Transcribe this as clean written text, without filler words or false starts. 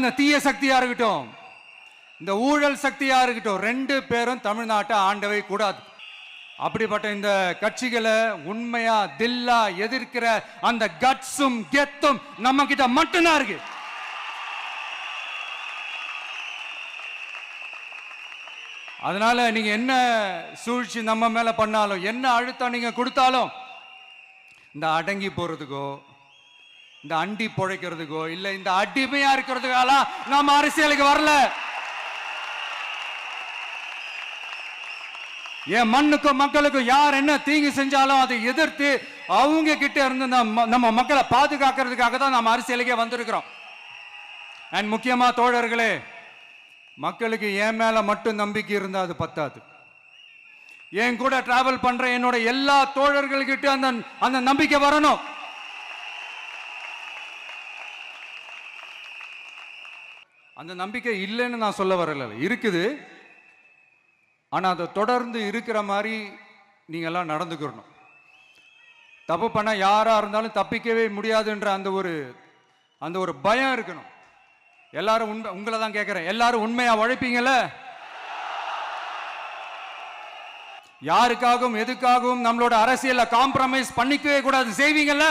இந்த தீய சக்தியா இருக்கட்டும், இந்த ஊழல் சக்தியா இருக்கட்டும், ரெண்டு பேரும் தமிழ்நாட்டை ஆண்டவே கூடாது. அப்படிப்பட்ட இந்த கட்சிகளை உண்மையா தில்லா எதிர்க்கிற அந்த கட்ஸும் கெத்தும் நம்ம கிட்ட மட்டும்தான் இருக்கு. அதனால நீங்க என்ன சூழ்ச்சி நம்ம மேல பண்ணாலும், என்ன அழுத்தம் நீங்க கொடுத்தாலும், இந்த அடங்கி போறதுக்கோ, இந்த அண்டி பொழைக்கிறதுக்கோ, இல்ல இந்த அடிமையா இருக்கிறதுக்கால நாம அரசியலுக்கு வரல. என் மண்ணுக்கும் மக்களுக்கும் யார் என்ன தீங்கு செஞ்சாலும் அதை எதிர்த்து அவங்க கிட்ட இருந்து நம்ம மக்களை பாதுகாக்கிறதுக்காக தான் நம்ம அரசியலுக்கே வந்திருக்கிறோம். அண்ட் முக்கியமா தோழர்களே, மக்களுக்கு என் மேல மட்டும் நம்பிக்கை இருந்தா அது பத்தாது. என் கூட டிராவல் பண்ற என்னோட எல்லா தோழர்கள்கிட்ட அந்த நம்பிக்கை வரணும். அந்த நம்பிக்கை இல்லைன்னு நான் சொல்ல வரல, இருக்குது. ஆனா அதை தொடர்ந்து இருக்கிற மாதிரி நீங்க எல்லாம் நடந்துக்கணும். தப்பு பண்ண யாரா இருந்தாலும் தப்பிக்கவே முடியாதுன்ற அந்த ஒரு பயம் இருக்கணும். எல்லாரும் உங்களை தான் கேட்கிறேன், எல்லாரும் உண்மையா உழைப்பீங்கல்ல? யாருக்காகவும் எதுக்காகவும் நம்மளோட அரசியல காம்ப்ரமைஸ் பண்ணிக்கவே கூடாது, செய்வீங்கல்ல?